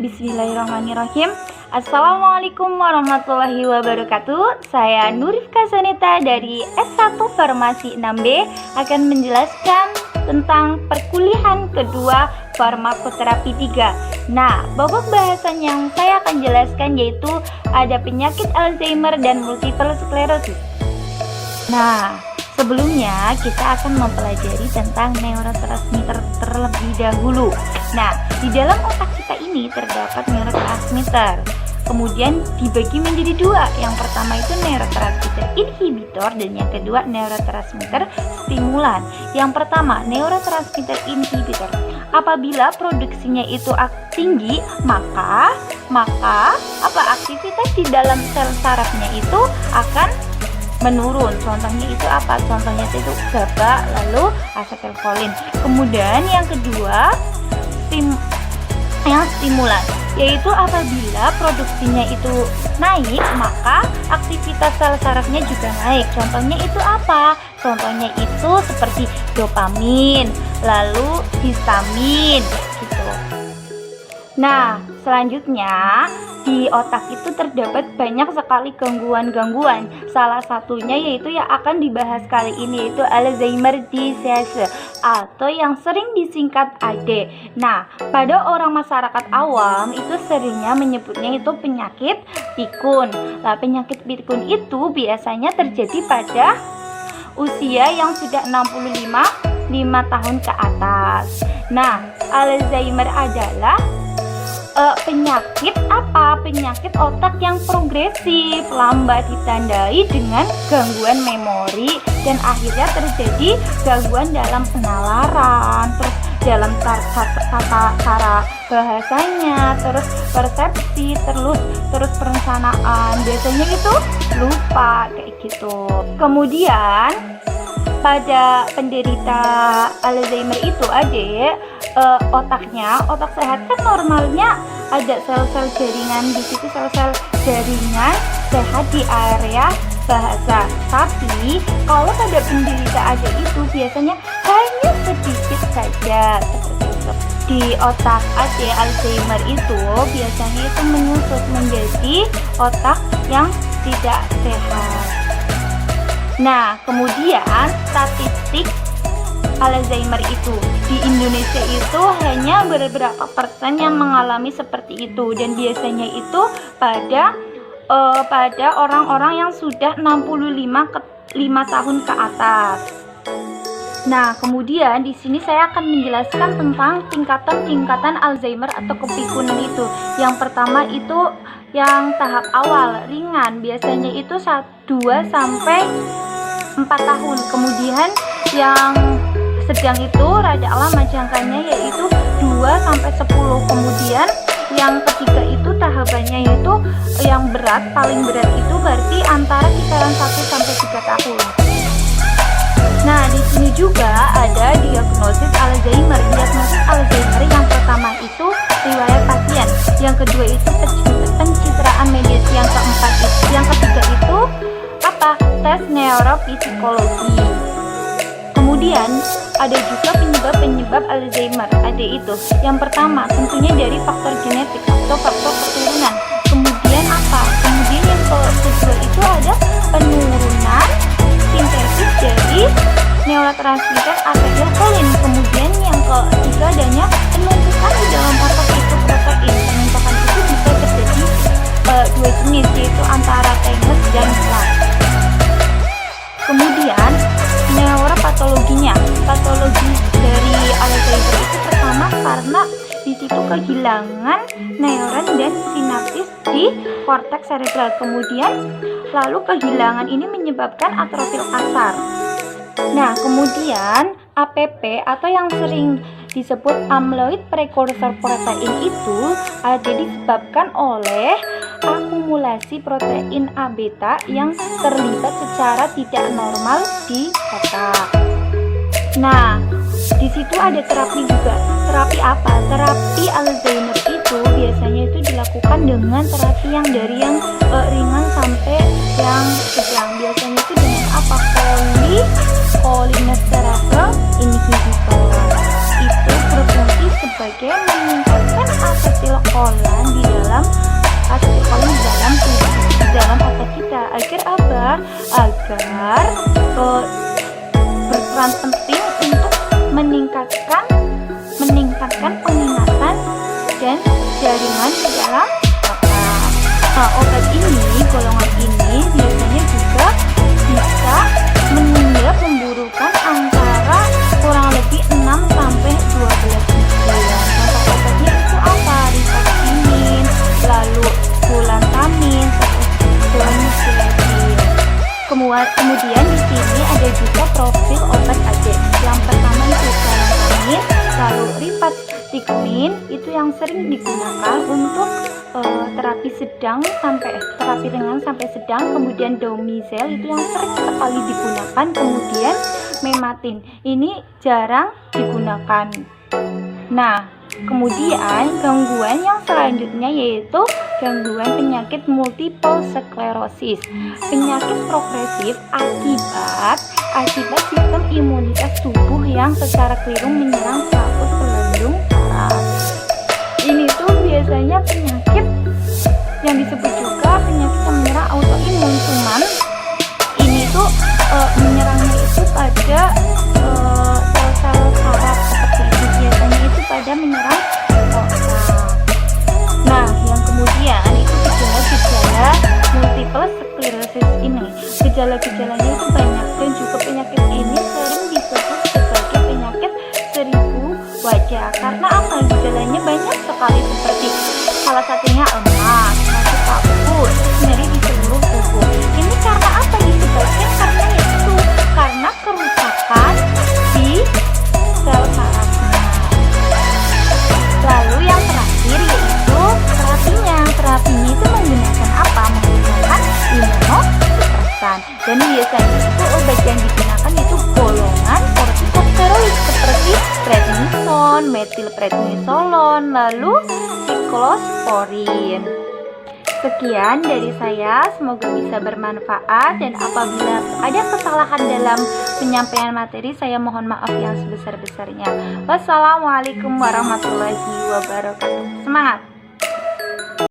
Bismillahirrahmanirrahim. Assalamualaikum warahmatullahi wabarakatuh. Saya Nurifka Saneta dari S1 Farmasi 6B akan menjelaskan tentang perkuliahan kedua farmakoterapi 3. Nah, bobot bahasan yang saya akan jelaskan yaitu ada penyakit Alzheimer dan multiple sclerosis. Nah, sebelumnya kita akan mempelajari tentang neurotransmitter terlebih dahulu. Nah, di dalam otak kita ini terdapat neurotransmitter. Kemudian dibagi menjadi dua. Yang pertama itu neurotransmitter inhibitor dan yang kedua neurotransmitter stimulan. Yang pertama neurotransmitter inhibitor. Apabila produksinya itu tinggi, maka aktivitas di dalam sel sarafnya itu akan menurun. Contohnya itu apa? Contohnya itu GABA, lalu asetilkolin. Kemudian yang kedua yang stimulan, yaitu apabila produksinya itu naik, maka aktivitas sel sarafnya juga naik. Contohnya itu apa? Contohnya itu seperti dopamin, lalu histamin gitu. Nah, selanjutnya di otak itu terdapat banyak sekali gangguan-gangguan. Salah satunya yaitu yang akan dibahas kali ini yaitu Alzheimer disease atau yang sering disingkat AD. Nah, pada orang masyarakat awam itu seringnya menyebutnya itu penyakit pikun. Nah, penyakit pikun itu biasanya terjadi pada usia yang sudah 65 tahun ke atas. Nah, Alzheimer adalah penyakit apa? Penyakit otak yang progresif, lambat ditandai dengan gangguan memori dan akhirnya terjadi gangguan dalam penalaran, terus dalam cara bahasanya, terus persepsi, terus perencanaan. Biasanya itu lupa kayak gitu. Kemudian pada penderita Alzheimer itu otak sehat kan normalnya ada sel-sel jaringan, di situ sel-sel jaringan sehat di area bahasa. Tapi kalau pada penderita AD itu biasanya hanya sedikit saja seperti itu. Di otak AD Alzheimer itu biasanya itu menyusut menjadi otak yang tidak sehat. Nah, kemudian statistik Alzheimer itu di Indonesia itu hanya beberapa persen yang mengalami seperti itu, dan biasanya itu pada orang-orang yang sudah 65 tahun ke atas. Nah, kemudian di sini saya akan menjelaskan tentang tingkatan Alzheimer atau kepikunan itu. Yang pertama itu yang tahap awal ringan, biasanya itu 2 sampai 4 tahun. Kemudian yang sedang itu rada lama jangkanya yaitu 2 sampai 10. Kemudian yang ketiga itu tahapannya yaitu yang paling berat itu berarti antara kisaran 1 sampai 3 tahun. Nah, di sini juga ada diagnosis Alzheimer. Diagnosis Alzheimer yang pertama itu riwayat pasien, yang kedua itu pencitraan medis, yang keempat itu, yang ketiga itu tes neuropsikologi. Kemudian ada juga penyebab Alzheimer AD itu. Yang pertama tentunya dari faktor genetik atau faktor keturunan. Kemudian Kemudian yang kedua itu ada penurunan sintesis dari neurotransmitter asetilkolin. Kemudian yang ketiga adanya penumpukan di dalam otak itu protein. Penumpukan itu bisa terjadi dua jenis, yaitu antara thymus dan plaque. Kemudian neuropatologinya, patologi dari Alzheimer itu pertama karena di situ kehilangan neuron dan sinapsis di korteks cerebral. Kemudian lalu kehilangan ini menyebabkan atrofil kasar. Nah, kemudian APP atau yang sering disebut amyloid precursor protein itu disebabkan oleh akumulasi protein A beta yang terlibat secara tidak normal di otak. Nah, di situ ada terapi juga. Terapi apa? Terapi Alzheimer itu biasanya itu dilakukan dengan terapi yang dari yang ringan sampai yang sedang. Biasanya itu dengan apa? Cholinesterase inhibitor. Itu berfungsi sebagai sebagai meningkatkan asetilkolan di dalam tubuh, di dalam otak kita. Agar apa? Agar berperan penting untuk meningkatkan pengingatan dan jaringan di dalam otak. Nah, obat ini, golongan ini biasanya juga bisa meninggal pemburukan antara kurang lebih 6 sampai 12 bulan. Contoh obatnya itu apa? Rifaximin, lalu bulantamin, donidalorsen. Kemudian di sini ada juga profil obat AD. Yang pertama itu bulantamin, lalu rifaximin itu yang sering digunakan untuk terapi ringan sampai sedang. Kemudian domicel itu yang sering sekali digunakan. Kemudian mematin ini jarang digunakan. Nah, kemudian gangguan yang selanjutnya yaitu gangguan penyakit multiple sklerosis, penyakit progresif akibat sistem imunitas tubuh yang secara keliru menyerang selaput pelindung saraf. Ini tuh biasanya penyakit yang disebut juga penyakit yang menyerang autoimun, cuman ini tuh menyerangnya itu pada sel-sel saraf seperti itu, biasanya itu pada menyerang otak. Nah, yang kemudian itu gejala multiple sklerosis ini, gejala-gejalanya itu banyak dan juga penyakit ini sering disebut sebagai penyakit 1000 wajah. Karena apa? Gejalanya banyak sekali, seperti salah satunya lemas, sakit kapus, nyeri di seluruh tubuh. Ini karena apa disebabkan? Karena kerusakan di sel sarafnya. Lalu yang terakhir yaitu terapinya itu menggunakan apa? Menggunakan imunosupresan. Dan biasanya itu obat yang digunakan itu golongan kortikosteroid seperti prednison, metilprednisolon, lalu siklosporin. Sekian dari saya, semoga bisa bermanfaat, dan apabila ada kesalahan dalam penyampaian materi, saya mohon maaf yang sebesar-besarnya. Wassalamualaikum warahmatullahi wabarakatuh. Semangat!